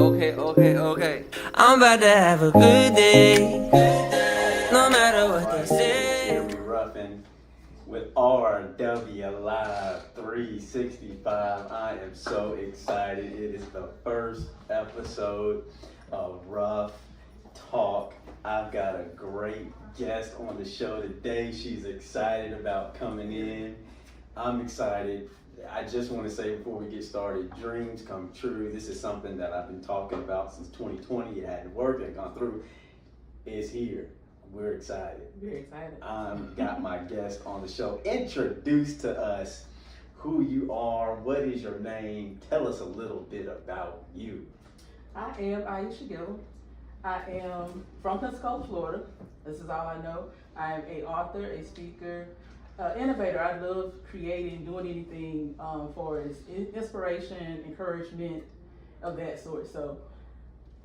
Okay. I'm about to have a good day. No matter what they say. Here we Ruffin with RW Live 365. I am so excited. It is the first episode of Ruff Talk. I've got a great guest on the show today. She's excited about coming in. I'm excited. I just want to say before we get started, dreams come true. This is something that I've been talking about since 2020. It hadn't worked, it had gone through. It's here. We're excited. Very excited. Got my guest on the show. Introduce to us who you are. What is your name? Tell us a little bit about you. I am Ieisha Gilliam. I am from Pensacola, Florida. This is all I know. I am an author, a speaker, innovator. I love creating, doing anything for inspiration, encouragement of that sort. So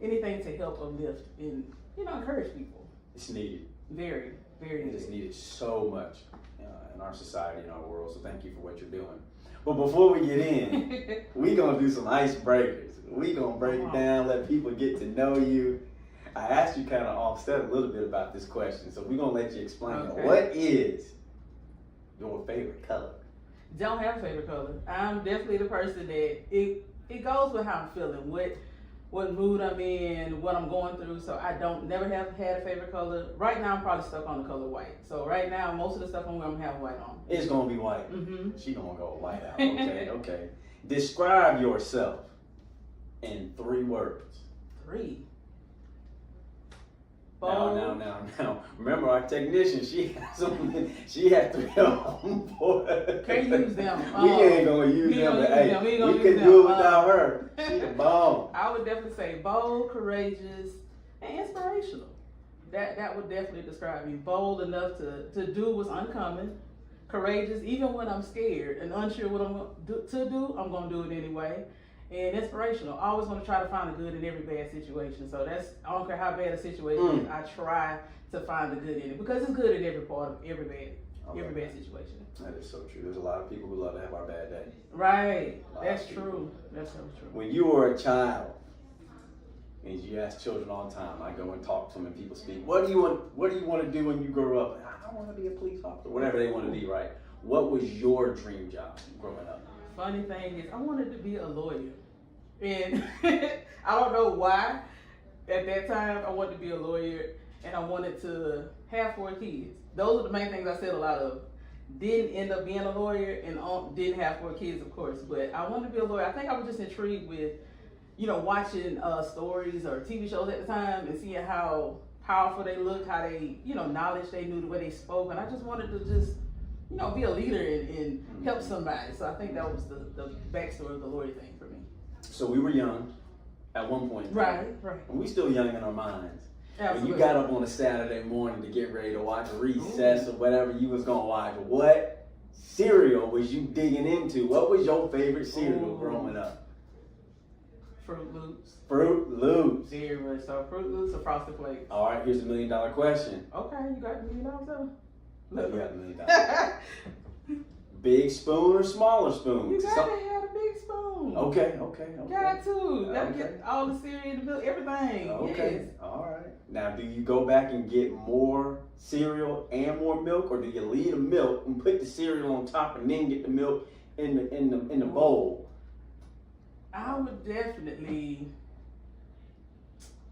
anything to help uplift and encourage people. It's needed. Very, very needed. It's needed so much in our society, in our world. So thank you for what you're doing. But before we get in, we're going to do some icebreakers. We're going to break it down, let people get to know you. I asked you kind of offset a little bit about this question, so we're going to let you explain it. What is your favorite color? Don't have a favorite color. I'm definitely the person that it goes with how I'm feeling, what mood I'm in, what I'm going through. So I never have had a favorite color. Right now I'm probably stuck on the color white. So right now most of the stuff I'm going to have white on. It's going to be white. Mm-hmm. She going to go white out. Okay. Describe yourself in 3 words. 3. Now. Remember our technician, she had 3 of them. Can't use them. We ain't gonna use them, but hey, we could do it without her. She the bomb. I would definitely say bold, courageous, and inspirational. That would definitely describe me. Bold enough to do what's uncommon. Courageous, even when I'm scared and unsure what I'm to do, I'm gonna do it anyway. And inspirational. I always want to try to find the good in every bad situation. So I don't care how bad a situation is, I try to find the good in it because it's good in every part of every bad situation. That is so true. There's a lot of people who love to have our bad day. Right. That's true. That's so true. When you were a child, and you ask children all the time, I go and talk to them and people speak, what do you want to do when you grow up? I want to be a police officer, whatever they want to be, right? What was your dream job growing up? Funny thing is, I wanted to be a lawyer. And I don't know why. At that time, I wanted to be a lawyer and I wanted to have 4 kids. Those are the main things I said a lot of. Didn't end up being a lawyer and didn't have 4 kids, of course. But I wanted to be a lawyer. I think I was just intrigued with, watching stories or TV shows at the time and seeing how powerful they looked, how they, knowledge they knew, the way they spoke. And I just wanted to be a leader and help somebody. So I think that was the backstory of the lawyer thing for me. So we were young at one point. Right. And we still young in our minds. Absolutely. When you got up on a Saturday morning to get ready to watch Recess or whatever you was going to watch, what cereal was you digging into? What was your favorite cereal growing up? Fruit Loops. Fruit Loops. Very much so. Fruit Loops or Frosted Flakes. All right, here's $1 million question. Okay, you got $1 million though? No, you got $1 million. Big spoon or smaller spoon? You gotta have a big spoon. Okay. Got to. Gotta get all the cereal, the milk, everything. Okay. Yes. All right. Now, do you go back and get more cereal and more milk, or do you leave the milk and put the cereal on top and then get the milk in the bowl? I would definitely.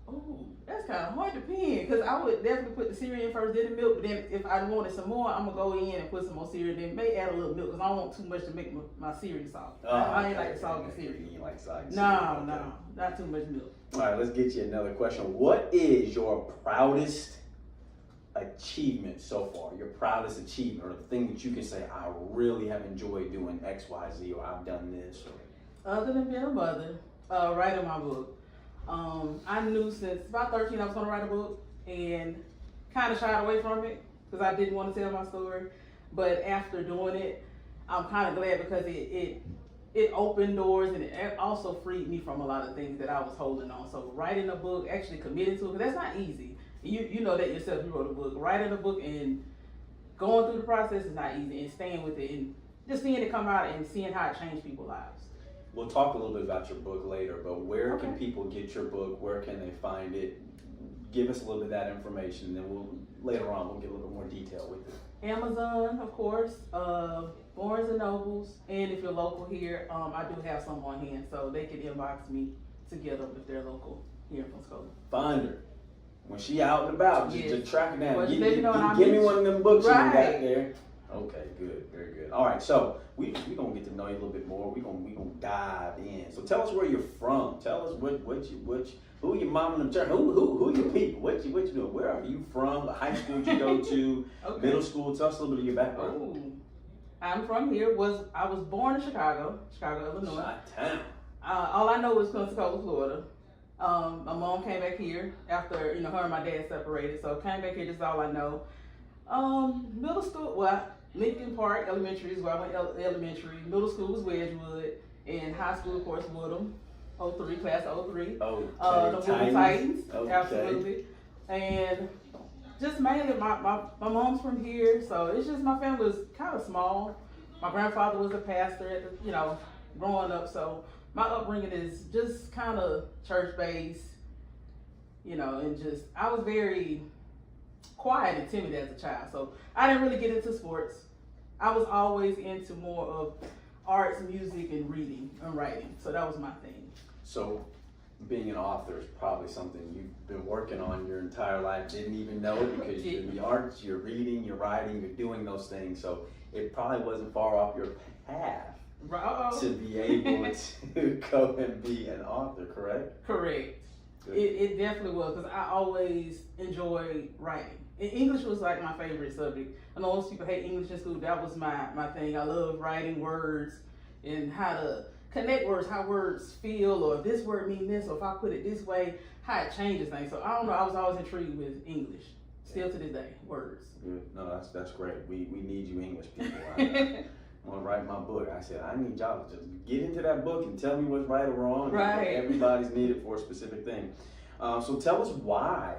Oh, that's kind of hard to pin because I would definitely put the cereal in first, then the milk. But then if I wanted some more, I'm gonna go in and put some more cereal. Then may add a little milk because I don't want too much to make my cereal soft. I ain't like soggy cereal. You ain't like soggy cereal? No, not too much milk. All right, let's get you another question. What is your proudest achievement so far? Your proudest achievement, or the thing that you can say, I really have enjoyed doing X, Y, Z, or I've done this. Other than being a mother, writing my book. I knew since about 13 I was going to write a book and kind of shied away from it because I didn't want to tell my story. But after doing it, I'm kind of glad because it opened doors and it also freed me from a lot of things that I was holding on. So writing a book, actually committing to it, because that's not easy. You know that yourself, you wrote a book. Writing a book and going through the process is not easy, and staying with it and just seeing it come out and seeing how it changed people's lives. we'll talk a little bit about your book later, but where can Okay. people get your book? Where can they find it? Give us a little bit of that information, and then later on we'll get a little bit more detail with it. Amazon, of course, Barnes and Nobles, and if you're local here, I do have some on hand, so they can inbox me to get them if they're local here in Pensacola. Find her. When she out and about, just track her down. Well, Give let me know when I me meet one of them books you got Right. there. Okay, good, very good. All right, so we gonna get to know you a little bit more. We gonna dive in. So tell us where you're from. Tell us who your mom and them church. Who your people? What you doing? Where are you from? The high school you go to? Okay. Middle school. Tell us a little bit of your background. Ooh. I'm from here. I was born in Chicago, Illinois. Chi-town. All I know is Pensacola, Florida. My mom came back here after her and my dad separated, so came back here. This is all I know. Middle school, Lincoln Park Elementary is where I went elementary. Middle school was Wedgwood, and high school, of course, Woodham. 03, class of 03. Oh, The Woodham Titans, Okay. absolutely. And just mainly my mom's from here, so it's just my family was kind of small. My grandfather was a pastor at the, growing up, so my upbringing is just kind of church based, and just I was very quiet and timid as a child, so I didn't really get into sports. I was always into more of arts, music, and reading and writing, so that was my thing. So, being an author is probably something you've been working on your entire life, didn't even know it, because you're in the arts, you're reading, you're writing, you're doing those things, so it probably wasn't far off your path to be able to go and be an author, correct? Correct. Good. It definitely was, because I always enjoyed writing. And English was like my favorite subject. I know most people hate English in school. That was my thing. I love writing words and how to connect words, how words feel, or if this word means this, or if I put it this way, how it changes things. So I don't know, I was always intrigued with English. Still to this day, words. Good. No, that's great. We need you English people. I want to write my book. I said, I need y'all to just get into that book and tell me what's right or wrong. Right. Everybody's needed for a specific thing. So tell us why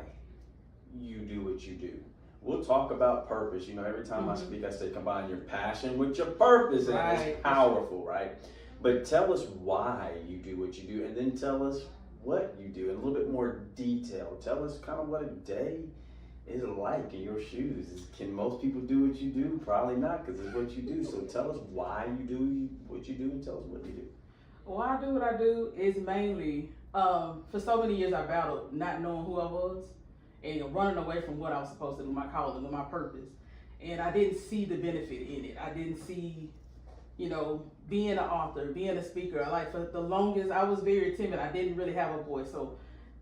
you do what you do. We'll talk about purpose. Every time I speak, I say combine your passion with your purpose, and it's powerful, right? But tell us why you do what you do, and then tell us what you do in a little bit more detail. Tell us kind of what a day is like in your shoes. Can most people do what you do? Probably not, because it's what you do. So tell us why you do what you do, and tell us what you do. Why I do what I do is mainly, for so many years I battled not knowing who I was and running away from what I was supposed to do, my calling and my purpose. And I didn't see the benefit in it. I didn't see, being an author, being a speaker. For the longest, I was very timid. I didn't really have a voice. So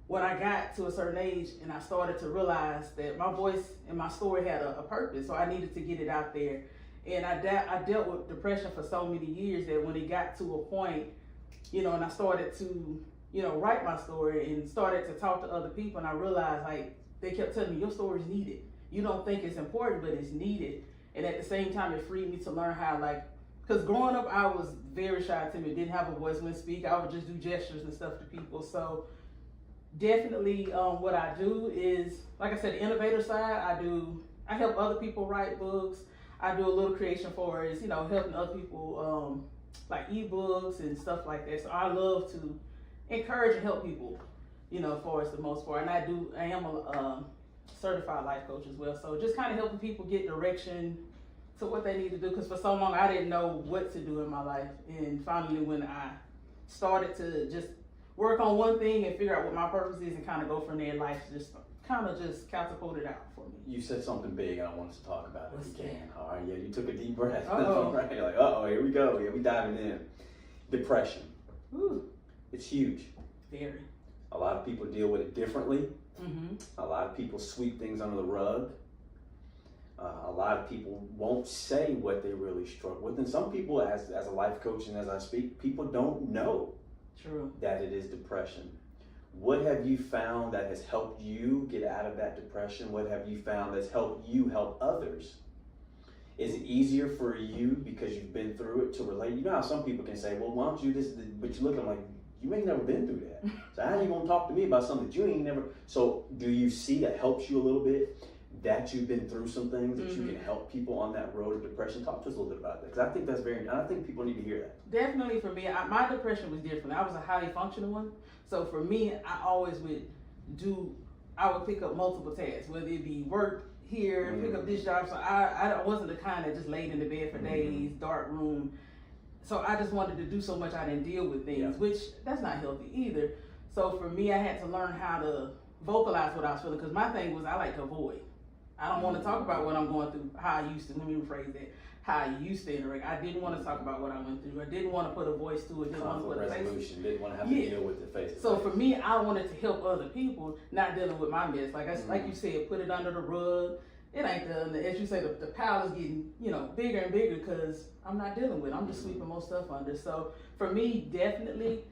when I got to a certain age and I started to realize that my voice and my story had a purpose, so I needed to get it out there. And I dealt with depression for so many years that when it got to a point, and I started to, write my story and started to talk to other people, and I realized, they kept telling me, your story's needed. You don't think it's important, but it's needed. And at the same time, it freed me to learn how, because growing up, I was very shy, timid, didn't have a voice, wouldn't speak. I would just do gestures and stuff to people. So definitely what I do is, like I said, the innovator side, I help other people write books. I do a little creation for it, helping other people, like ebooks and stuff like that. So I love to encourage and help people, for us the most part. And I am a certified life coach as well. So just kind of helping people get direction to what they need to do. Because for so long, I didn't know what to do in my life. And finally, when I started to just work on one thing and figure out what my purpose is and kind of go from there, life just catapulted out for me. You said something big, and I want us to talk about it if you can. that? All right, yeah, you took a deep breath. Uh-oh. Right, you're like, here we go. Yeah, we diving in. Depression. Ooh, It's huge. very. A lot of people deal with it differently. Mm-hmm. A lot of people sweep things under the rug. A lot of people won't say what they really struggle with. And some people, as a life coach and as I speak, people don't know True. that it is depression. What have you found that has helped you get out of that depression? What have you found that's helped you help others? Is it easier for you because you've been through it to relate? You know how some people can say, well, why don't you this, but you look at them like, you ain't never been through that. So how are you going to talk to me about something that you ain't never? So do you see that helps you a little bit? that you've been through some things, that you can help people on that road of depression. Talk to us a little bit about that, because I think that's I think people need to hear that. Definitely for me, my depression was different. I was a highly functional one. So for me, I would pick up multiple tasks, whether it be work here, pick up this job. So I wasn't the kind that just laid in the bed for days, dark room. So I just wanted to do so much I didn't deal with things, which that's not healthy either. So for me, I had to learn how to vocalize what I was feeling, because my thing was I like to avoid. I don't want to talk about what I'm going through, how I used to, let me rephrase that, how I used to interact. I didn't want to talk about what I went through. I didn't want to put a voice to it, didn't want to put a face. Resolution, didn't want to have to deal with it face to face. So for me, I wanted to help other people, not dealing with my mess. Like you said, put it under the rug. It ain't done. As you say, the pile is getting, bigger and bigger because I'm not dealing with it. I'm just sweeping more stuff under. So for me, definitely,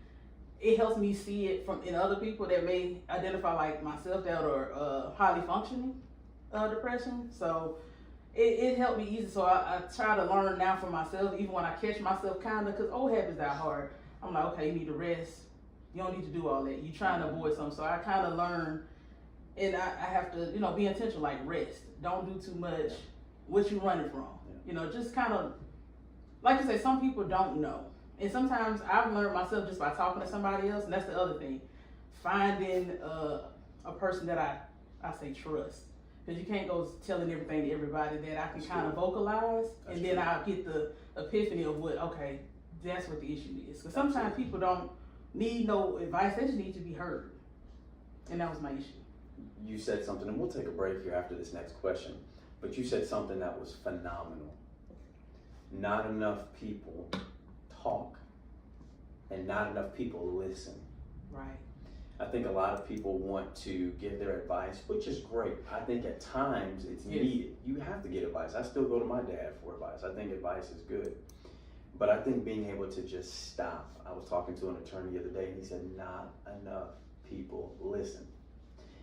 it helps me see it in other people that may identify like myself that are highly functioning depression. So it helped me easy. So I try to learn now for myself, even when I catch myself because old habits die hard. I'm like, okay, you need to rest. You don't need to do all that. You're trying to avoid something. So I kind of learn, and I have to, be intentional, like rest. Don't do too much. What you running from? Just kind of, like you say, some people don't know. And sometimes I've learned myself just by talking to somebody else, and that's the other thing. Finding a person that I say trust. Because you can't go telling everything to everybody that I can kind of vocalize, and then I'll get the epiphany of okay, that's what the issue is. Because sometimes people don't need no advice, they just need to be heard. And that was my issue. You said something, and we'll take a break here after this next question, but you said something that was phenomenal. Not enough people talk, and not enough people listen. Right. I think a lot of people want to give their advice, which is great. I think at times it's needed. You have to get advice. I still go to my dad for advice. I think advice is good. But I think being able to just stop. I was talking to an attorney the other day, and he said not enough people listen,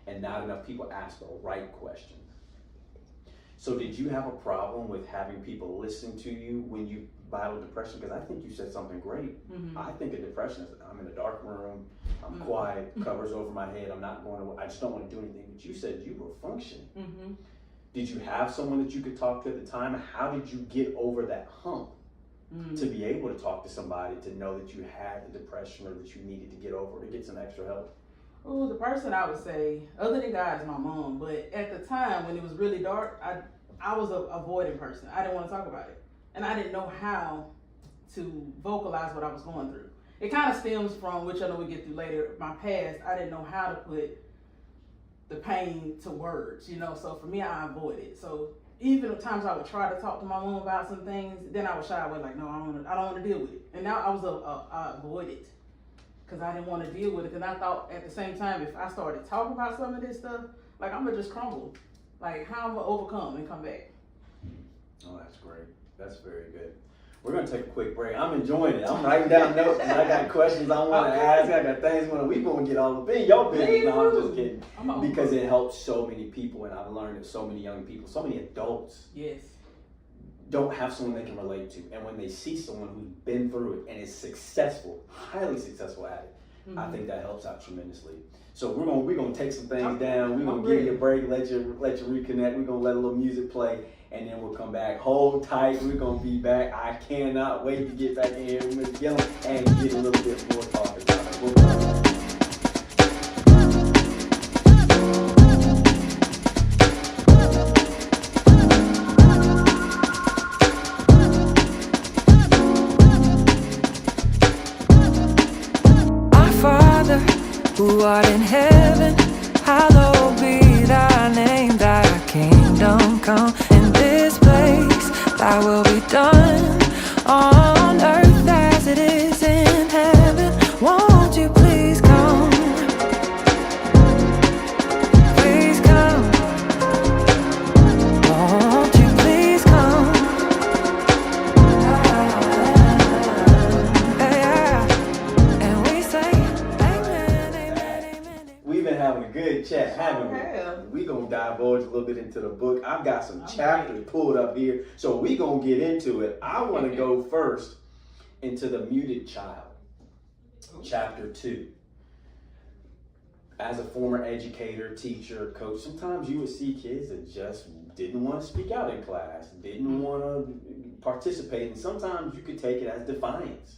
and not enough people ask the right questions. So did you have a problem with having people listen to you when you battle depression? Because I think you said something great. I think of depression as I'm in a dark room, I'm quiet, covers over my head, I just don't want to do anything. But you said you were functioning. Did you have someone that you could talk to at the time? How did you get over that hump to be able to talk to somebody, to know that you had the depression or that you needed to get over it, to get some extra help? Oh, the person I would say, other than God, is my mom. But at the time when it was really dark, I was an avoiding person. I didn't want to talk about it. And I didn't know how to vocalize what I was going through. It kind of stems from, which I know we get through later, my past. I didn't know how to put the pain to words, So for me, I avoided. So even at times I would try to talk to my mom about some things, then I would shy away, like, no, I don't want to deal with it. And now I avoided, because I didn't want to deal with it. And I thought at the same time, if I started talking about some of this stuff, like, I'm going to just crumble. Like, how I'm going to overcome and come back. Oh, that's great. That's very good. We're going to take a quick break. I'm enjoying it. I'm writing down notes, and I got questions I want to ask. I got things we going to get all up in your business. No, I'm just kidding. Because it helps so many people, and I've learned that so many young people, so many adults don't have someone they can relate to. And when they see someone who's been through it and is successful, highly successful at it, I think that helps out tremendously. So we're gonna take some things down. We're gonna give you a break, let you reconnect. We're gonna let a little music play, and then we'll come back. Hold tight. We're gonna be back. I cannot wait to get back in here with Ms. Gilliam and get a little bit more talking about it. We'll come back. Who art in heaven, hallowed be thy name, thy kingdom come. In this place, thy will be done, on earth as it is in heaven. Won't you please come? Please come. Won't you please come? And we say, We've been having a good chat, haven't we? We're going to divulge a little bit into the book. I've got some chapters pulled up here, so we're going to get into it. I want to go first into The Muted Child, chapter 2. as a former educator, teacher, coach, sometimes you would see kids that just didn't want to speak out in class, didn't want to participate, and sometimes you could take it as defiance.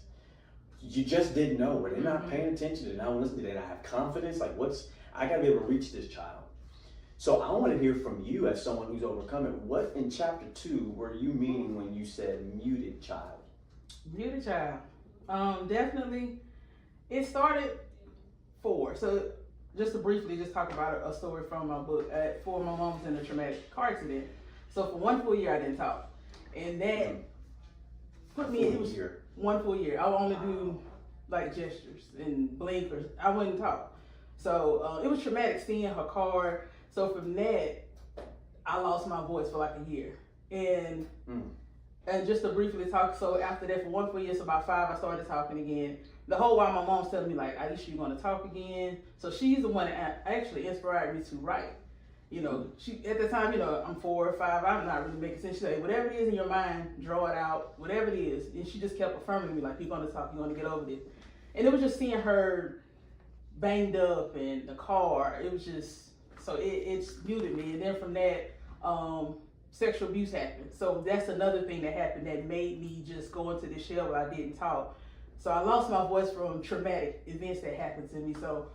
You just didn't know, or they're not paying attention, they're not listening, they don't have confidence. Like, I gotta be able to reach this child. So I want to hear from you as someone who's overcome it. What in chapter 2 were you meaning when you said muted child? Muted child. Definitely, it started 4. So just to briefly just talk about a story from my book. At 4, my mom was in a traumatic car accident. So for 1 full year, I didn't talk. And that put me, it was 1 full year. I would only do like gestures and blinkers. I wouldn't talk. So it was traumatic seeing her car. So from that, I lost my voice for like a year. And just to briefly talk, so after that, for 1 full year, so about 5, I started talking again. The whole while my mom's telling me like, Ieisha, you're gonna talk again. So she's the one that actually inspired me to write. You know, she at the time, you know, I'm 4 or 5, I'm not really making sense. She said, whatever it is in your mind, draw it out, whatever it is. And she just kept affirming me like, you're gonna talk, you're gonna get over this. And it was just seeing her banged up in the car. It was just, so it's muted me. And then from that, sexual abuse happened. So that's another thing that happened that made me just go into this shell where I didn't talk. So I lost my voice from traumatic events that happened to me. So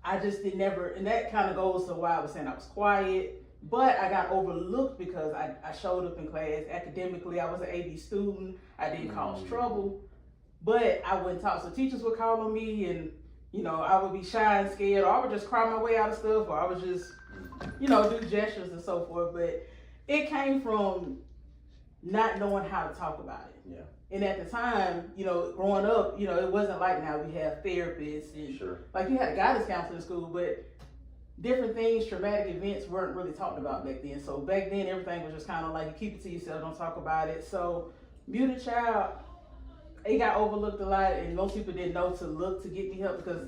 I just did never, and that kind of goes to why I was saying I was quiet, but I got overlooked because I showed up in class. Academically, I was an AB student. I didn't cause trouble, but I wouldn't talk. So teachers would call on me and, you know, I would be shy and scared, or I would just cry my way out of stuff, or I would just, you know, do gestures and so forth. But it came from not knowing how to talk about it. Yeah. And at the time, you know, growing up, you know, it wasn't like now we have therapists and like you had a guidance counselor in school, but different things, traumatic events weren't really talked about back then. So back then, everything was just kind of like you keep it to yourself, don't talk about it. So muted child, it got overlooked a lot, and most people didn't know to look to get me help because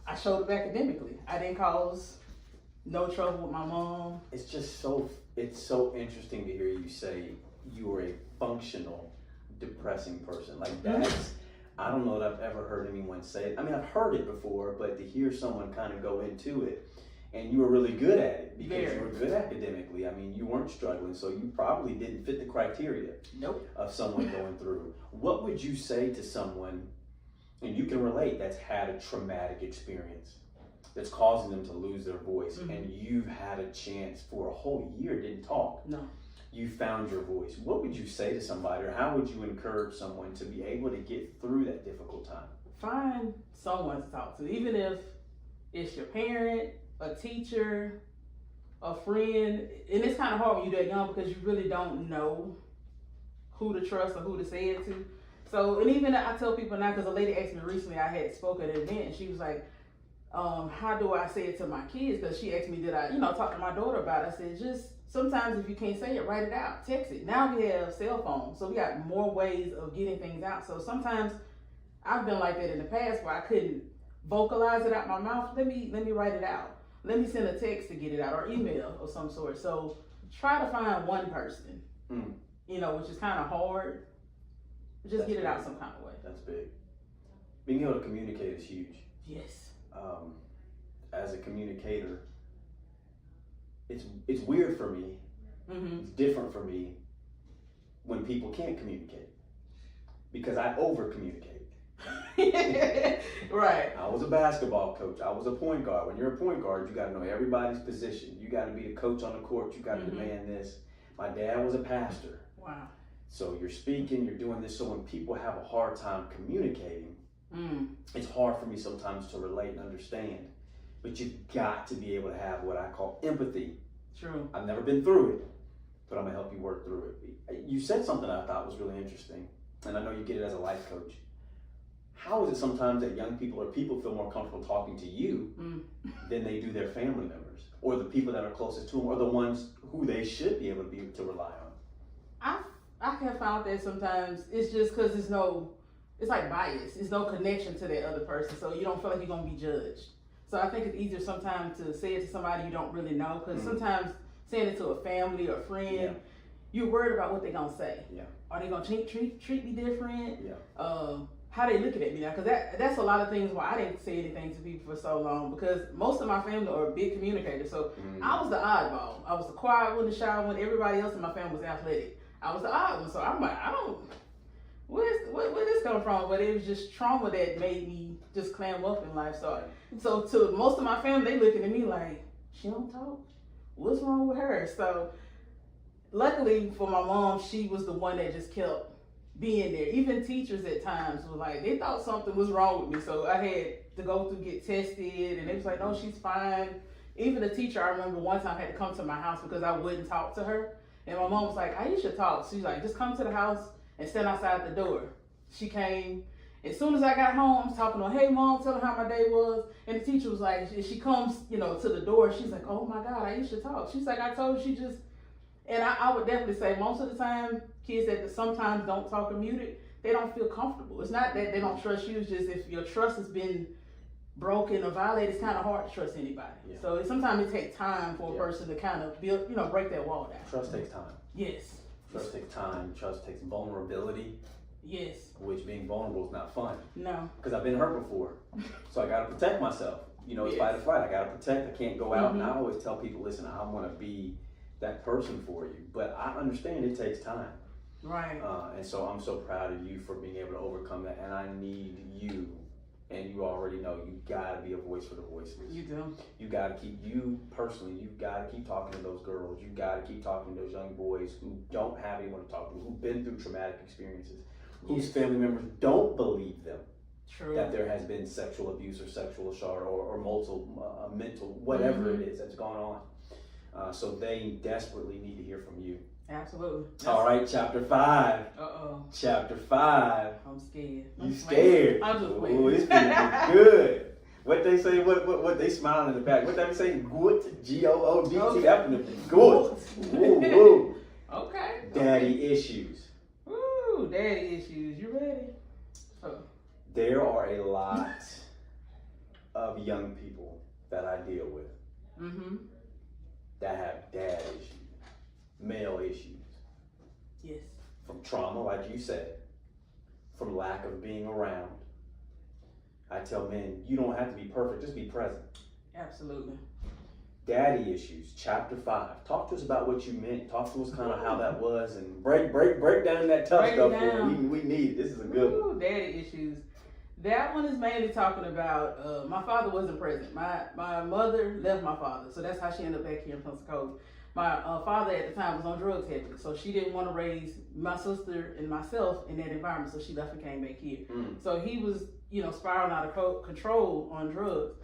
I showed up academically. I didn't cause no trouble with my mom. It's just so interesting to hear you say you were a functional depressing person. Like that's, I don't know that I've ever heard anyone say it. I mean, I've heard it before, but to hear someone kind of go into it, and you were really good at it because you were good academically. I mean, you weren't struggling, so you probably didn't fit the criteria of someone going through. What would you say to someone, and you can relate, that's had a traumatic experience that's causing them to lose their voice, and you've had a chance for a whole year, didn't talk. No. You found your voice. What would you say to somebody, or how would you encourage someone to be able to get through that difficult time? Find someone to talk to, even if it's your parent, a teacher, a friend. And it's kind of hard when you're that young because you really don't know who to trust or who to say it to. So, and even I tell people now, because a lady asked me recently, I had spoke at an event, and she was like, how do I say it to my kids? Because she asked me, did I, talk to my daughter about it? I said, just sometimes if you can't say it, write it out, text it. Now we have cell phones, so we got more ways of getting things out. So sometimes I've been like that in the past where I couldn't vocalize it out my mouth. Let me write it out. Let me send a text to get it out, or email of some sort. So try to find one person, which is kind of hard. Just get it out some kind of way. That's big. Being able to communicate is huge. Yes. As a communicator, it's weird for me. It's different for me when people can't communicate because I over communicate. Right. I was a basketball coach. I was a point guard. When you're a point guard, you got to know everybody's position. You got to be the coach on the court. You got to demand this. My dad was a pastor. Wow. So you're speaking, you're doing this. So when people have a hard time communicating, it's hard for me sometimes to relate and understand. But you've got to be able to have what I call empathy. True. I've never been through it, but I'm gonna help you work through it. You said something I thought was really interesting, and I know you get it as a life coach. How is it sometimes that young people or people feel more comfortable talking to you than they do their family members, or the people that are closest to them, or the ones who they should be able to rely on? I have found that sometimes it's just because it's like bias. There's no connection to that other person, so you don't feel like you're gonna be judged. So I think it's easier sometimes to say it to somebody you don't really know, because sometimes saying it to a family or a friend, you're worried about what they're gonna say. Yeah. Are they gonna treat me different? Yeah. how they looking at me now, because that's a lot of things why I didn't say anything to people for so long, because most of my family are big communicators. So I was the oddball. I was the quiet one, the shy one. Everybody else in my family was athletic. I was the odd one. So I'm like, where this come from? But it was just trauma that made me just clam up in life. So to most of my family, they looking at me like, she don't talk? What's wrong with her? So luckily for my mom, she was the one that just kept being there. Even teachers at times were like, they thought something was wrong with me. So I had to go through, get tested, and they was like, no, she's fine. Even the teacher, I remember one time had to come to my house because I wouldn't talk to her. And my mom was like, Ieisha talk. She's like, just come to the house and stand outside the door. She came. As soon as I got home, I'm talking to her, hey mom, tell her how my day was. And the teacher was like, she comes, to the door. She's like, oh my God, Ieisha talk. She's like, I told you, she just, and I would definitely say most of the time, kids that sometimes don't talk or muted, they don't feel comfortable. It's not that they don't trust you, it's just if your trust has been broken or violated, it's kind of hard to trust anybody. Yeah. So sometimes it takes time for a person to kind of build, break that wall down. Trust takes time. Yes. Trust takes time. Trust takes vulnerability. Yes. Which being vulnerable is not fun. No. Because I've been hurt before. So I got to protect myself. It's fight or flight. I got to protect. I can't go out. And I always tell people, listen, I want to be that person for you. But I understand it takes time. Right. And so I'm so proud of you for being able to overcome that. And I need you, and you already know, you got to be a voice for the voiceless. You do. You got to keep, you personally, you got to keep talking to those girls. You got to keep talking to those young boys who don't have anyone to talk to, who've been through traumatic experiences, whose family members don't believe them. True. That there has been sexual abuse or sexual assault or multiple mental, whatever it is that's gone on. So they desperately need to hear from you. Absolutely. All right, chapter 5. Uh-oh. Chapter 5. I'm scared. You scared? I'm just waiting. Ooh, it's gonna be good. What they say? What they smiling in the back? What they say? Good. G-O-O-D-T. Okay. Good. Ooh. Okay. Daddy issues. Ooh, daddy issues. You ready? Oh. There are a lot of young people that I deal with that have dad issues, male issues. Yes. From trauma, like you said, from lack of being around. I tell men, you don't have to be perfect, just be present. Absolutely. Daddy issues, chapter 5. Talk to us about what you meant. Talk to us kind of how that was, and break down that tough stuff. We need it. This is a good one. Daddy issues. That one is mainly talking about my father wasn't present. My mother left my father, so that's how she ended up back here in Pensacola. My father at the time was on drugs heavily, so she didn't want to raise my sister and myself in that environment, so she left and came back here. So he was, spiraling out of control on drugs.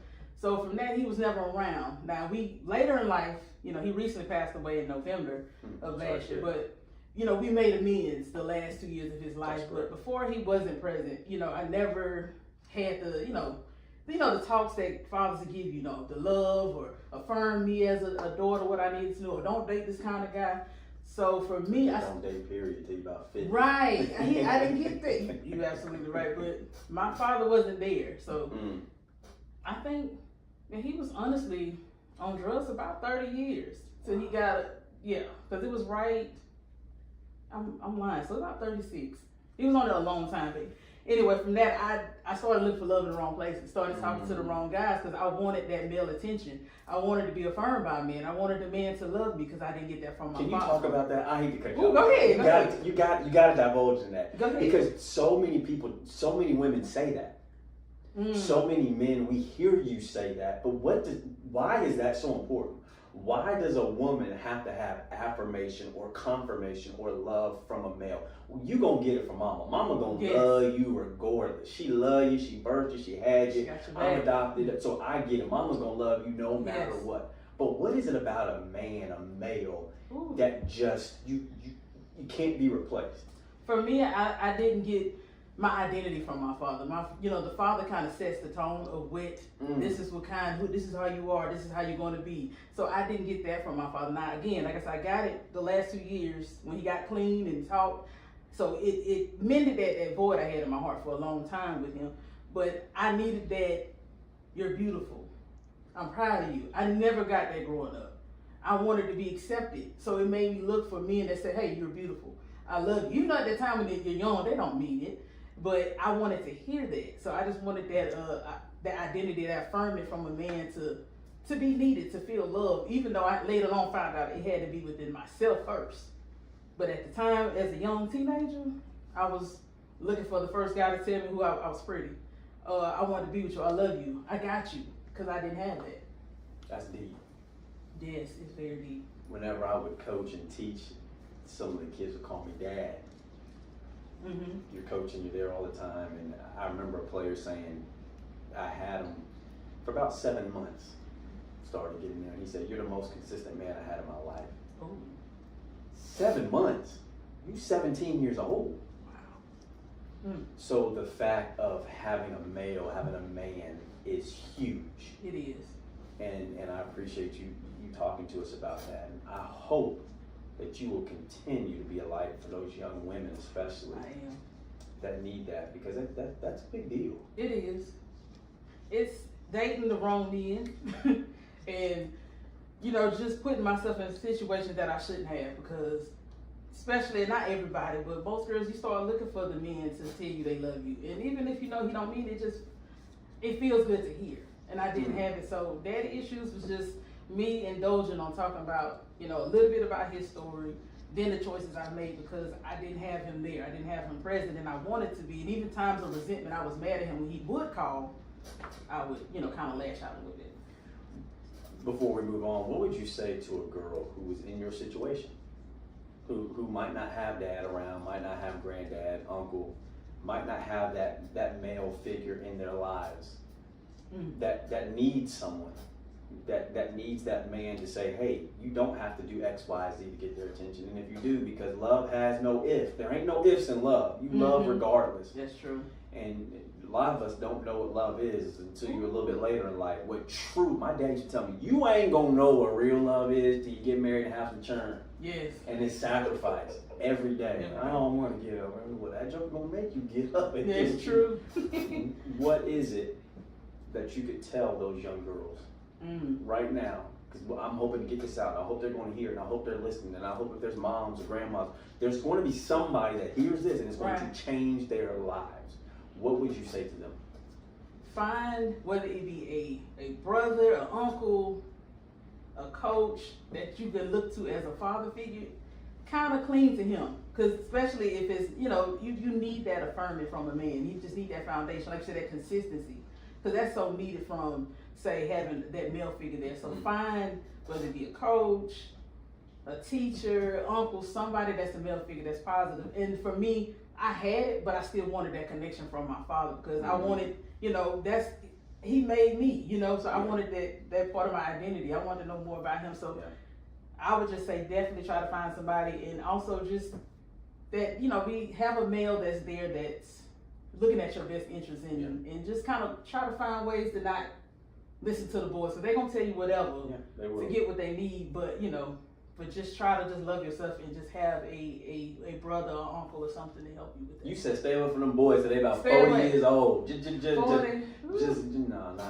So from that, he was never around. Now, later in life, he recently passed away in November of last year, but we made amends the last 2 years of his life. But before he wasn't present, I never had the talks that fathers give you, the love or affirm me as a daughter, what I needed to know, or don't date this kind of guy. So for me, I don't date period till you about 50. Right. I didn't get that. You're absolutely right. But my father wasn't there. So I think that he was honestly on drugs about 30 years. So he got, because it was right, I'm lying, so about 36. He was on there a long time, but anyway, from that, I started looking for love in the wrong places. Started talking to the wrong guys because I wanted that male attention. I wanted to be affirmed by men. I wanted the man to love me because I didn't get that from my father. Can you talk about that? I hate to cut you off. Go ahead. You got to divulge in that. Go ahead. Because so many people, so many women say that. So many men, we hear you say that, but why is that so important? Why does a woman have to have affirmation or confirmation or love from a male? You gonna get it from mama. Mama gonna love you regardless. She love you, she birthed you, she had you. I'm adopted, so I get it. Mama's gonna love you no matter what. But what is it about a man, a male, that just, you can't be replaced? For me, I didn't get my identity from my father. The father kind of sets the tone of what this is this is how you are, this is how you're going to be. So I didn't get that from my father. Now again, like I said, I got it the last 2 years when he got clean and talked. So it mended that void I had in my heart for a long time with him. But I needed that, you're beautiful, I'm proud of you. I never got that growing up. I wanted to be accepted. So it made me look for men that said, hey, you're beautiful, I love you. At the time when you're young, they don't mean it. But I wanted to hear that. So I just wanted that identity, that affirming from a man to be needed, to feel loved, even though I later on found out it had to be within myself first. But at the time, as a young teenager, I was looking for the first guy to tell me who I was pretty. I wanted to be with you. I love you. I got you. Because I didn't have that. That's deep. Yes, it's very deep. Whenever I would coach and teach, some of the kids would call me dad. Mm-hmm. You're coaching, you're there all the time. And I remember a player saying, I had him for about 7 months, started getting there. And he said, you're the most consistent man I had in my life. Oh. 7 months? You 17 years old. Wow. Mm. So the fact of having a male, having a man is huge. It is. And I appreciate you talking to us about that. And I hope that you will continue to be a light for those young women, especially I am. that need that, because that's a big deal. It is. It's dating the wrong men and, you know, just putting myself in situations that I shouldn't have, because especially, not everybody, but most girls, you start looking for the men to tell you they love you. And even if you know he don't mean it, it feels good to hear. And I didn't have it. So daddy issues was just me indulging on talking about, you know, a little bit about his story, then the choices I made, because I didn't have him there. I didn't have him present, and I wanted to be. And even times of resentment, I was mad at him when he would call, I would, you know, kind of lash out a little bit. Before we move on, what would you say to a girl who is in your situation? Who might not have dad around, might not have granddad, uncle, might not have that male figure in their lives, that needs someone, that needs that man to say, hey, you don't have to do X, Y, Z to get their attention. And if you do, because love has no if. There ain't no ifs in love. You love regardless. That's true. And a lot of us don't know what love is until you're a little bit later in life. My dad used to tell me, you ain't gonna know what real love is till you get married and have some churn. Yes. And it's sacrifice every day. I don't want to get up. Well, that joke gonna make you get up. That's true. What is it that you could tell those young girls right now? Because I'm hoping to get this out. I hope they're going to hear it. And I hope they're listening. And I hope if there's moms or grandmas, there's going to be somebody that hears this and it's going to change their lives. What would you say to them? Find, whether it be a brother, an uncle, a coach that you can look to as a father figure, kind of cling to him. Because especially if it's, you know, you need that affirming from a man. You just need that foundation, like you said, that consistency. Because that's so needed from, say, having that male figure there. So find, whether it be a coach, a teacher, uncle, somebody that's a male figure that's positive. And for me, I had it, but I still wanted that connection from my father, because I wanted, you know, he made me, you know, so I wanted that part of my identity. I wanted to know more about him. So I would just say definitely try to find somebody, and also just that, you know, have a male that's there that's looking at your best interest in and just kind of try to find ways to not listen to the boys. So they're going to tell you whatever to get what they need, but, you know, but just try to just love yourself and just have a brother or uncle or something to help you with that. You said stay away from them boys till they about 40 years old. Just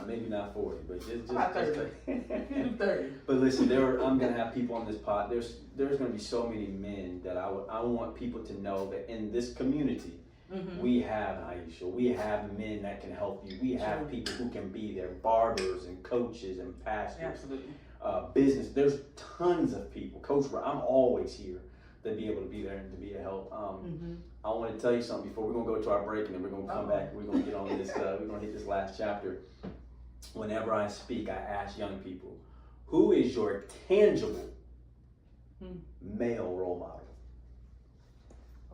maybe not 40, but just about 30. 30. But listen, I'm gonna have people on this pod. There's gonna be so many men that I want people to know that in this community, we have Ieisha. We have men that can help you. We have people who can be there, barbers and coaches and pastors. Absolutely. Business. There's tons of people. Coach, I'm always here to be able to be there and to be a help. I want to tell you something before we're gonna go to our break, and then we're gonna come back. And we're gonna get on this. We're gonna hit this last chapter. Whenever I speak, I ask young people, who is your tangible male role model?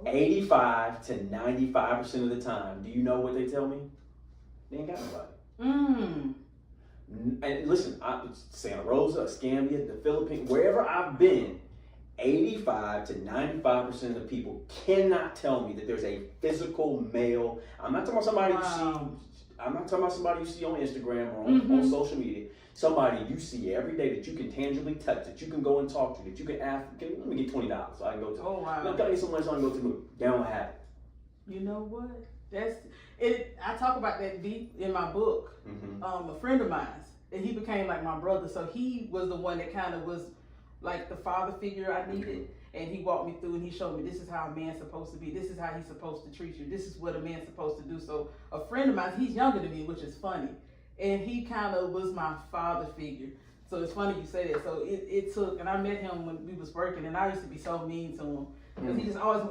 85 to 95% of the time, do you know what they tell me? They ain't got nobody. And listen, Santa Rosa, Escambia, the Philippines, wherever I've been, 85 to 95% of the people cannot tell me that there's a physical male. I'm not talking about somebody you see on Instagram or on social media. Somebody you see every day that you can tangibly touch, that you can go and talk to, that you can ask, let me get $20 so I can go to. Oh, wow. Let me get so much so I can go to the movie. They don't have it. You know what? That's it. I talk about that deep in my book. A friend of mine, and he became like my brother. So he was the one that kind of was like the father figure I needed. And he walked me through and he showed me this is how a man's supposed to be. This is how he's supposed to treat you. This is what a man's supposed to do. So a friend of mine, he's younger than me, which is funny. And he kind of was my father figure. So it's funny you say that. So it took, and I met him when we was working, and I used to be so mean to him. Because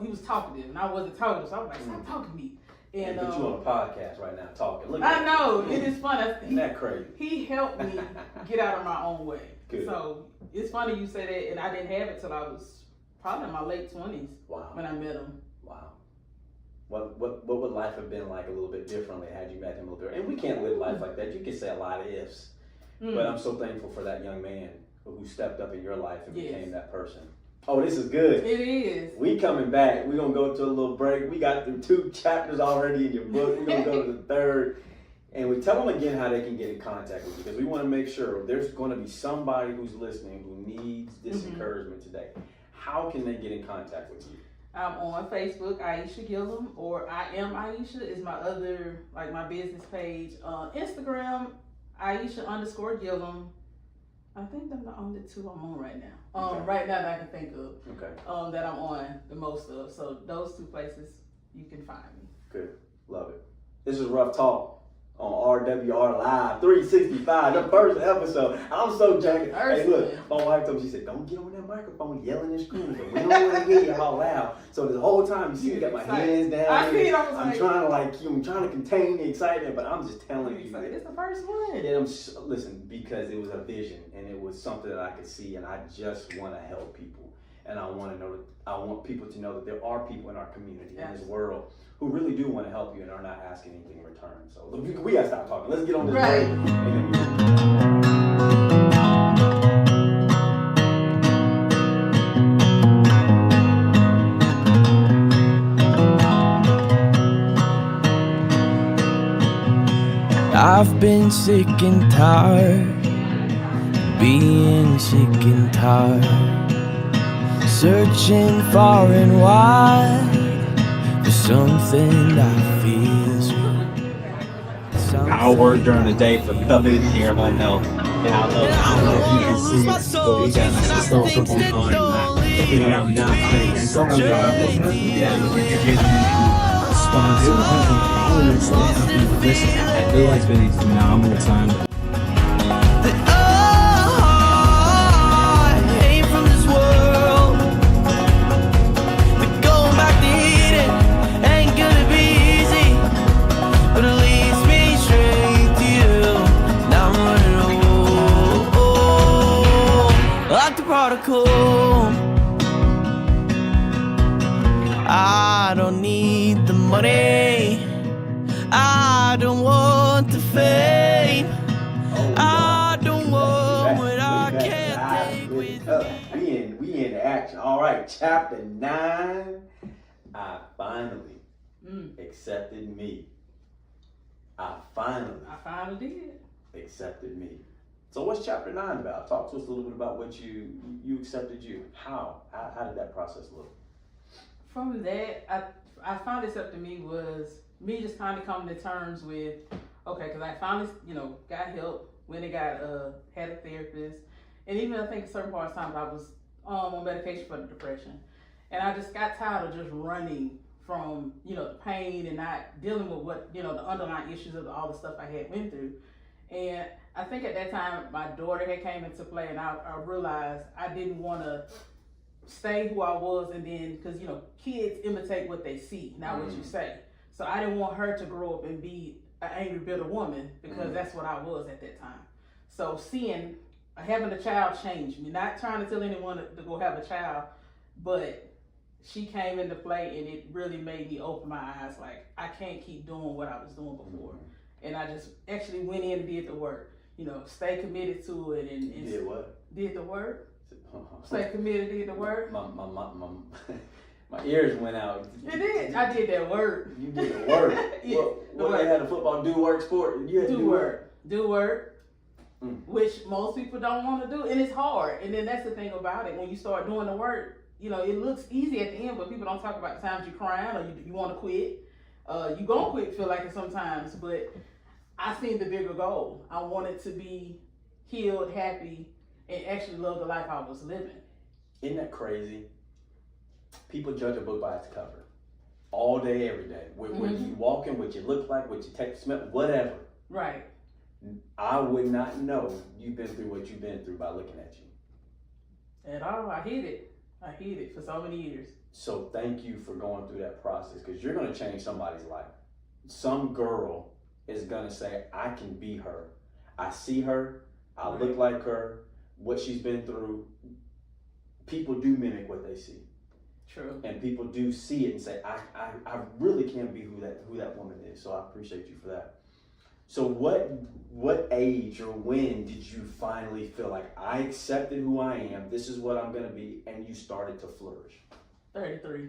he was talkative, and I wasn't talkative. So I was like, stop talking to me. And put you on a podcast right now talking. Look I know, it is fun. Isn't that crazy? He helped me get out of my own way. Good. So it's funny you say that, and I didn't have it till I was probably in my late 20s. Wow. When I met him. Wow. What would life have been like a little bit differently had you met him a little bit? And we can't live life like that. You can say a lot of ifs. But I'm so thankful for that young man who stepped up in your life and became that person. Oh, this is good. It is. We coming back. We're going to go to a little break. We got through 2 chapters already in your book. We're going to go to the 3rd. And we tell them again how they can get in contact with you, because we want to make sure there's going to be somebody who's listening who needs this encouragement today. How can they get in contact with you? I'm on Facebook, Ieisha Gilliam, or I am Ieisha is my other, like my business page. Instagram, Ieisha_Gilliam. I think I'm the only 2 I'm on right now. Right now that I can think of. Okay. That I'm on the most of. So those 2 places you can find me. Good. Love it. This is Ruff Talk on RWR Live 365, the first episode. I'm so jacked. Hey, look, my wife told me, she said, don't get on that microphone yelling and screaming. We don't want to hear you out loud. So the whole time, you see me got my hands down. I'm trying to contain the excitement, but I'm just telling you. It's the first one. And listen, because it was a vision and it was something that I could see, and I just want to help people. And I want people to know that there are people in our community, in this world, who really do want to help you and are not asking anything in return. So we got to stop talking. Let's get on this break. I've been sick and tired, being sick and tired, searching far and wide for something that feels right. I work during the day for nothing here my health. And I don't know if you can see, but we got the stuff on I'm not paying so much. Yeah, you're getting listen, it's been a phenomenal time. I don't need the money, I don't want the fame, I don't want what I can't take with me. We in action. All right, chapter 9. I finally accepted me. I finally did. accepted me. So what's chapter 9 about? Talk to us a little bit about what you accepted you. How did that process look? From that, I finally accepted me was me just kind of coming to terms with, okay, because I finally, got help, went and had a therapist. And even I think at certain parts of time I was on medication for the depression. And I just got tired of just running from, the pain and not dealing with what, the underlying issues of all the stuff I had went through. And I think at that time my daughter had came into play, and I realized I didn't want to stay who I was, and then because kids imitate what they see, not what you say. So I didn't want her to grow up and be an angry, bitter woman, because that's what I was at that time. So having a child changed me. Not trying to tell anyone to go have a child, but she came into play, and it really made me open my eyes. Like, I can't keep doing what I was doing before. And I just actually went in and did the work. Stay committed to it, and did what? Did the work. Stay committed, did the work. My ears went out. You did. I did that work. You did the work. Yeah, what they had a football do work sport. You had to do work. Do work. Which most people don't want to do, and it's hard. And then that's the thing about it. When you start doing the work, it looks easy at the end, but people don't talk about the times you're crying or you want to quit. You gonna quit, feel like it sometimes, but I seen the bigger goal. I wanted to be healed, happy, and actually love the life I was living. Isn't that crazy? People judge a book by its cover. All day, every day. When you walk in, what you look like, what you take, smell, whatever. Right. I would not know you've been through what you've been through by looking at you. At all. I hid it for so many years. So thank you for going through that process, because you're going to change somebody's life. Some girl is going to say, I can be her. I see her. I look like her. What she's been through. People do mimic what they see. True. And people do see it and say, I really can be who that woman is. So I appreciate you for that. So what age or when did you finally feel like I accepted who I am, this is what I'm going to be, and you started to flourish? 33.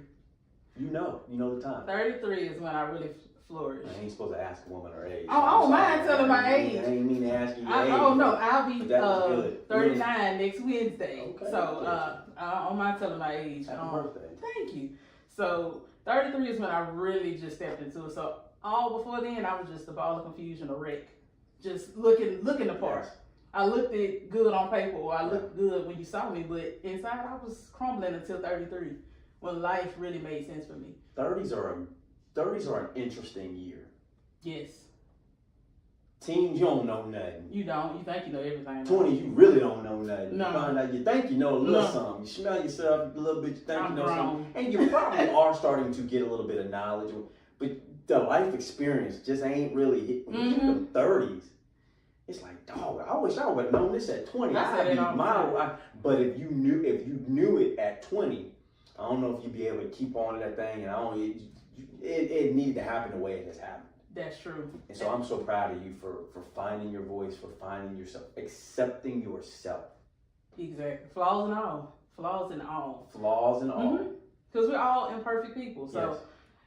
You know the time. 33 is when I really flourished. I ain't supposed to ask a woman her age. Oh, I don't mind telling my age. I ain't mean to ask you your age. Oh no, I'll be That was good. 39 next Wednesday. Okay. So I don't mind telling my age. Happy birthday. Thank you. So 33 is when I really just stepped into it. So all before then, I was just a ball of confusion, a wreck, just looking the part. Yes. I looked it good on paper, or I looked good when you saw me, but inside I was crumbling until 33, when life really made sense for me. 30s are an interesting year. Yes. Teens, you don't know nothing. You don't. You think you know everything. 20, you really don't know nothing. No. You find out you think you know a little No. something. You smell yourself a little bit, you think I'm you know grown. something. And you probably are starting to get a little bit of knowledge. But the life experience just ain't really hit. When you hit the 30s, it's like, dog, I wish I would have known this at 20. I said it all the time. But if you knew it at 20, I don't know if you'd be able to keep on to that thing. And it needed to happen the way it has happened. That's true. And so I'm so proud of you for finding your voice, for finding yourself, accepting yourself. Exactly. Flaws and all. Flaws and all. Flaws and all. Because we're all imperfect people. So, Yes.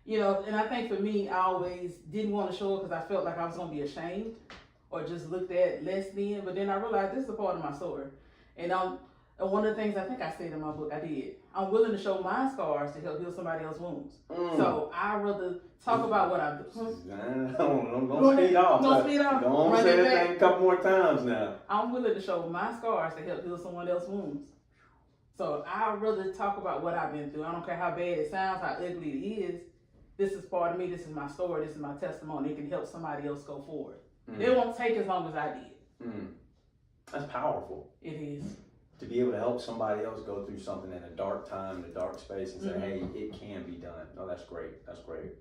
you know, and I think for me, I always didn't want to show it because I felt like I was going to be ashamed or just looked at less than. But then I realized this is a part of my story. And one of the things I think I said in my book, I did. I'm willing to show my scars to help heal somebody else's wounds. So I'd rather talk about what I've done. Don't speed off. Don't speed off. Don't Run say it that back. thing a couple more times now. I'm willing to show my scars to help heal someone else's wounds. So I'd rather talk about what I've been through. I don't care how bad it sounds, how ugly it is. This is part of me. This is my story. This is my testimony. It can help somebody else go forward. It won't take as long as I did. That's powerful. It is. To be able to help somebody else go through something in a dark time, in a dark space, and say, hey, it can be done. No, that's great. That's great.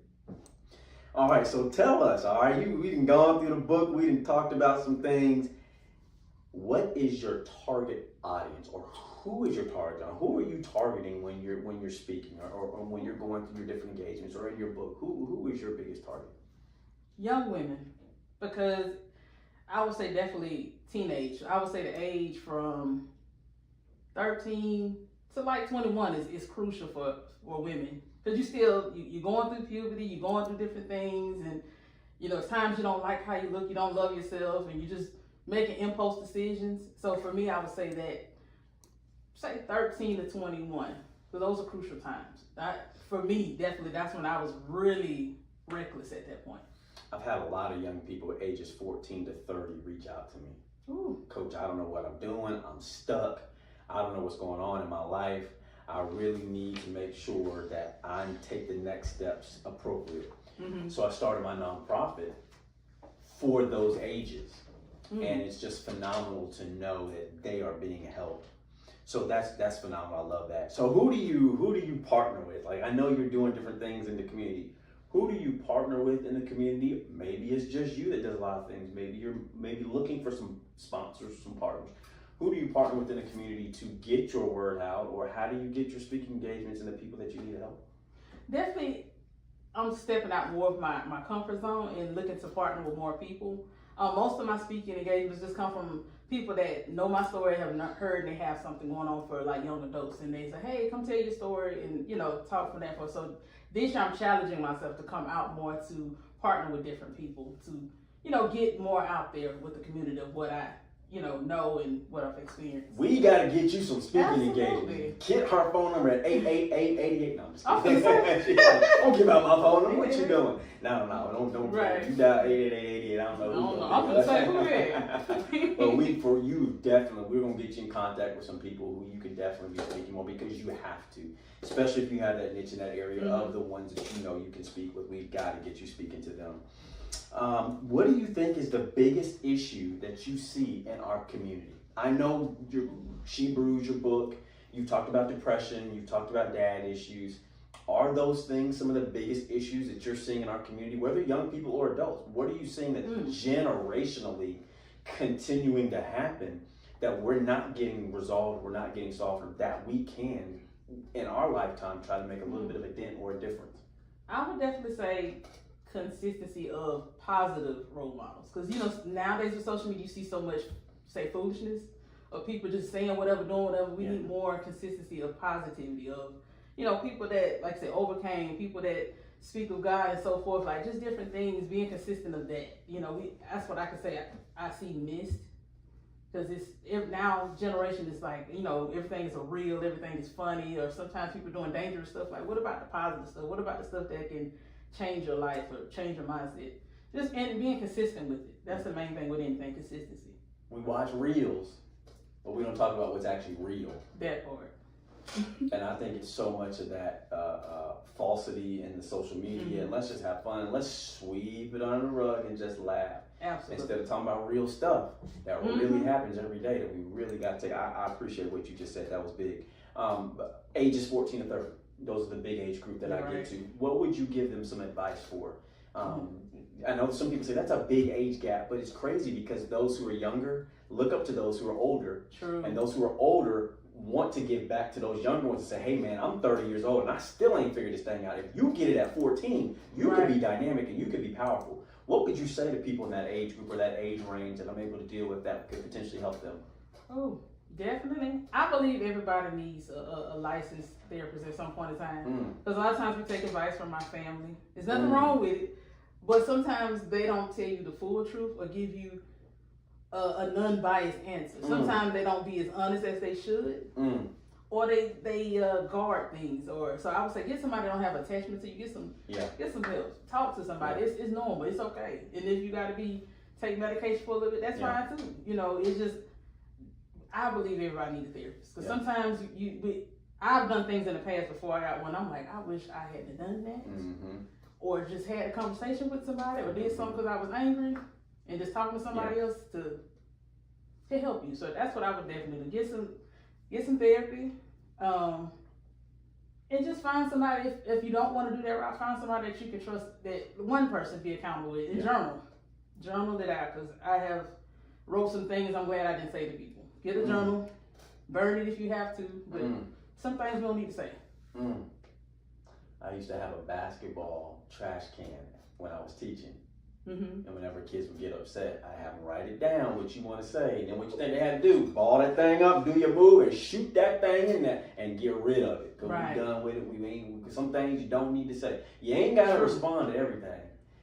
All right, so tell us, all right, we done gone through the book, we done talked about some things. What is your target audience, or who is your target audience? Who are you targeting when you're speaking, or when you're going through your different engagements, or in your book? Who is your biggest target? Young women, because I would say definitely teenage. I would say the age from 13 to like 21 is crucial for women, because you're going through puberty, you're going through different things, and you know, it's times you don't like how you look, you don't love yourself, and you just making impulse decisions. So for me, I would say 13 to 21. So those are crucial times. For me, definitely, that's when I was really reckless at that point. I've had a lot of young people ages 14 to 30 reach out to me. Ooh. Coach, I don't know what I'm doing. I'm stuck. I don't know what's going on in my life. I really need to make sure that I take the next steps appropriate. So I started my nonprofit for those ages. And it's just phenomenal to know that they are being helped. So that's phenomenal. I love that. So who do you partner with? Like, I know you're doing different things in the community. Who do you partner with in the community? Maybe it's just you that does a lot of things. Maybe you're looking for some sponsors, some partners. Who do you partner with in the community to get your word out, or how do you get your speaking engagements and the people that you need help? Definitely, I'm stepping out more of my comfort zone and looking to partner with more people. Most of my speaking engagements just come from people that know my story, have not heard, and they have something going on for like young adults, and they say, hey, come tell your story, and talk from that point. So this year I'm challenging myself to come out more, to partner with different people, to get more out there with the community of what I know and what I've experienced. We got to get you some speaking Absolutely. engagements. Get her phone number at 888-88. No, I'm just I'm kidding. Don't give out my phone number. What you doing? No, don't. Right. You dial 888-88. I don't know. I'm going to say who that. But for you, definitely, we're going to get you in contact with some people who you can definitely be speaking more, because you have to. Especially if you have that niche in that area of the ones that you know you can speak with. We've got to get you speaking to them. What do you think is the biggest issue that you see in our community? I know She Brews, your book, you've talked about depression, you've talked about dad issues. Are those things some of the biggest issues that you're seeing in our community, whether young people or adults? What are you seeing that's generationally continuing to happen that we're not getting resolved, we're not getting solved, or that we can, in our lifetime, try to make a little bit of a dent or a difference? I would definitely say consistency of positive role models, because nowadays with social media you see so much, say, foolishness of people just saying whatever, doing whatever. We need more consistency of positivity, of people that, like I said, overcame, people that speak of God and so forth, like just different things, being consistent of that. That's what I could say I see missed, because now generation is like, everything is real, everything is funny, or sometimes people doing dangerous stuff. Like, what about the positive stuff? What about the stuff that can change your life or change your mindset? And being consistent with it. That's the main thing with anything, consistency. We watch reels, but we don't talk about what's actually real. That part. And I think it's so much of that falsity in the social media. And let's just have fun. Let's sweep it under the rug and just laugh. Absolutely. Instead of talking about real stuff that really happens every day that we really got to take. I appreciate what you just said. That was big. Ages 14 to 30. Those are the big age group that I get to. What would you give them some advice for? I know some people say that's a big age gap, but it's crazy because those who are younger look up to those who are older. True. And those who are older want to give back to those younger ones and say, hey man, I'm 30 years old and I still ain't figured this thing out. If you get it at 14, you could be dynamic and you could be powerful. What would you say to people in that age group or that age range that I'm able to deal with that could potentially help them? Oh, definitely. I believe everybody needs a licensed therapist at some point in time. Because a lot of times we take advice from my family. There's nothing wrong with it, but sometimes they don't tell you the full truth or give you a non-biased answer. Sometimes they don't be as honest as they should, or they guard things. Or so I would say, get somebody that don't have attachment to you. Get some help. Talk to somebody. It's normal. It's okay. And if you got to take medication for a little bit, that's fine too. It's just, I believe everybody needs a therapist, because sometimes I've done things in the past before I got one. I'm like, I wish I hadn't done that, or just had a conversation with somebody, or did something because I was angry, and just talking to somebody else to help you. So that's what I would definitely do. Get some therapy, and just find somebody. If you don't want to do that route, find somebody that you can trust, that one person be accountable with, and journal it out, because I have wrote some things I'm glad I didn't say to people. Get a journal, burn it if you have to, but some things we don't need to say. I used to have a basketball trash can when I was teaching. And whenever kids would get upset, I have them write it down, what you want to say. And then what you think they had to do, ball that thing up, do your move, and shoot that thing in there, and get rid of it. Because we're done with it. Some things you don't need to say. You ain't got to respond to everything.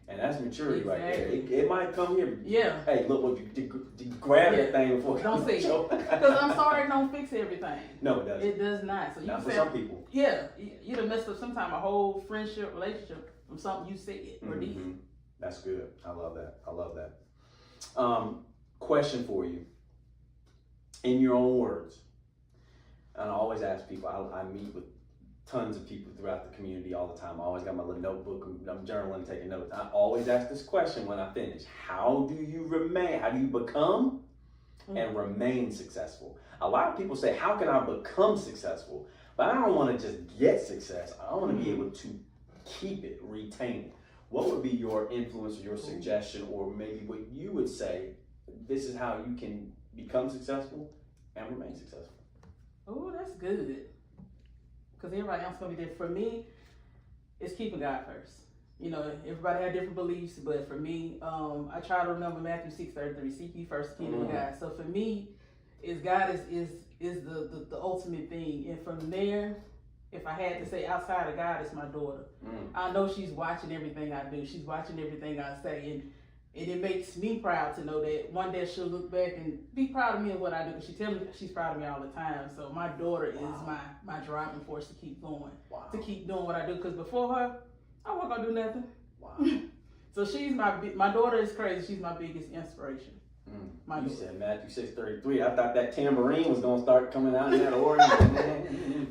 And that's maturity right there. It might come here. Yeah. Hey, look, what you grab that thing before. Don't say it. Because I'm sorry, it don't fix everything. No, it doesn't. It does not. So not for some people. Yeah, you'd have messed up sometime a whole friendship, relationship from something you said or did. That's good. I love that. Question for you. In your own words, and I always ask people, I meet with tons of people throughout the community all the time. I always got my little notebook, I'm journaling, taking notes. I always ask this question when I finish. How do you become and remain successful? A lot of people say, how can I become successful? But I don't want to just get success. I want to be able to keep it, retain it. What would be your influence or your suggestion, or maybe what you would say, this is how you can become successful and remain successful? Oh, that's good. Because everybody else going to be different. For me, it's keeping God first. Everybody had different beliefs, but for me, I try to remember Matthew 6:33, seek ye first the kingdom of God. So for me, God is the ultimate thing. And from there, if I had to say outside of God, it's my daughter. I know she's watching everything I do. She's watching everything I say. And it makes me proud to know that one day she'll look back and be proud of me and what I do. Because she tells me she's proud of me all the time. So my daughter is my driving force to keep going, to keep doing what I do. Because before her, I wasn't gonna do nothing. Wow. So she's my daughter is crazy. She's my biggest inspiration. You said Matthew 6:33. I thought that tambourine was gonna start coming out in that organ.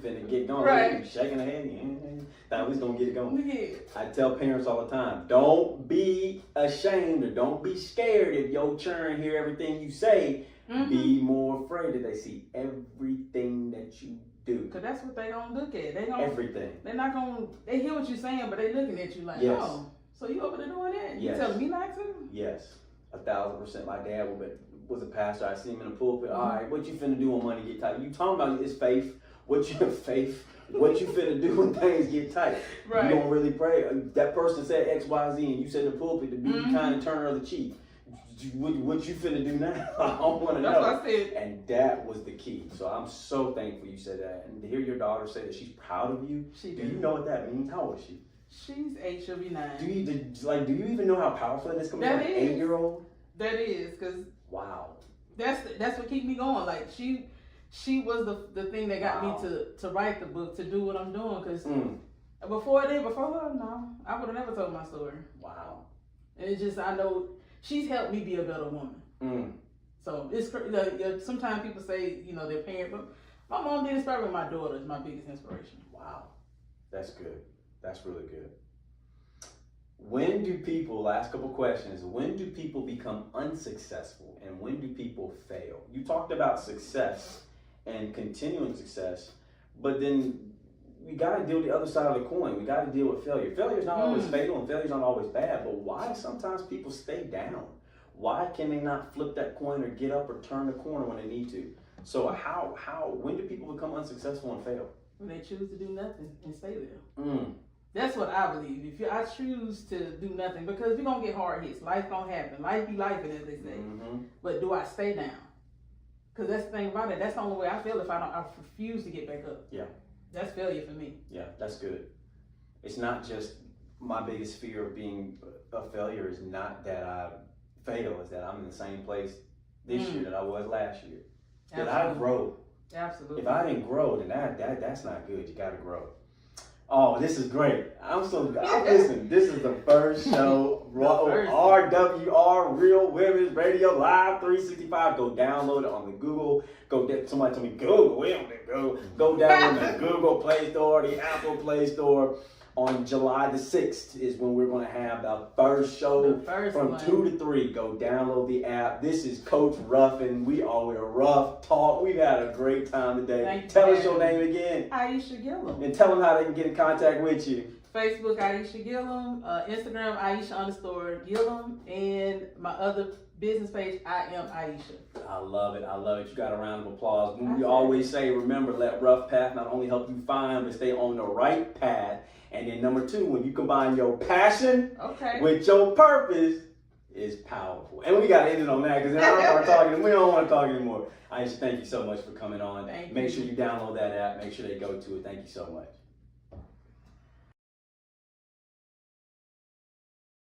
Finna get going. Right. Shaking the head. Thought we was gonna get it going. Yeah. I tell parents all the time, don't be ashamed or don't be scared if your children hear everything you say. Be more afraid that they see everything that you do. Cause that's what they gonna look at. They gonna everything. They're not gonna. They hear what you're saying, but they looking at you like, oh, so you over there doing that? You telling me not to? Yes, 1,000%. My dad was a pastor. I see him in the pulpit. All right, what you finna do when money get tight? You talking about is faith. What you finna do when things get tight? Right. You don't really pray. That person said X, Y, Z, and you said in the pulpit to be kind and turn of the cheek. What you finna do now? I don't want to know. That's what I said. And that was the key. So I'm so thankful you said that. And to hear your daughter say that she's proud of you. Do you know what that means? How old is she? She's 8. She'll be 9. Do you even know how powerful that is coming from an 8-year-old? That is, because wow. That's what keep me going. Like she was the thing that got me to write the book, to do what I'm doing. Because before her, no, I would have never told my story. Wow. And it's just, I know she's helped me be a better woman. So it's sometimes people say, their parent, but my mom did inspire me. My daughter is my biggest inspiration. Wow, that's good. That's really good. When do people, last couple questions, when do people become unsuccessful and when do people fail? You talked about success and continuing success, but then we got to deal with the other side of the coin. We got to deal with failure. Failure is not always fatal and failure is not always bad, but why sometimes people stay down? Why can they not flip that coin or get up or turn the corner when they need to? So when do people become unsuccessful and fail? When they choose to do nothing and stay there. That's what I believe. I choose to do nothing, because we're going to get hard hits. Life going to happen. Life be life, as they say. But do I stay down? Because that's the thing about it. That's the only way I feel. If I refuse to get back up. Yeah. That's failure for me. Yeah, that's good. It's not just my biggest fear of being a failure is not that I fail, is that I'm in the same place this year that I was last year. That I grow. Absolutely. If I didn't grow, then that's not good. You got to grow. Oh, this is great. Listen, this is the first show, RWR, Real Women's Radio Live 365. Go download it on the Google. Somebody told me Google. We don't go. Go download the Google Play Store, the Apple Play Store. On July the 6th is when we're going to have the first show from 2 to 3. Go download the app. This is Coach Ruffin. We are with Ruff Talk. We've had a great time today. Tell us your name again. Ieisha Gilliam. And tell them how they can get in contact with you. Facebook, Ieisha Gilliam. Instagram, Ieisha_Gilliam. And my other business page, I am Ieisha. I love it. You got a round of applause. We always say, remember, let Ruff Path not only help you find, but stay on the right path. And then number 2, when you combine your passion with your purpose, is powerful. And we got to end it on that, because then I don't start talking. We don't want to talk anymore. Ieisha, thank you so much for coming on. Make sure you download that app. Make sure they go to it. Thank you so much.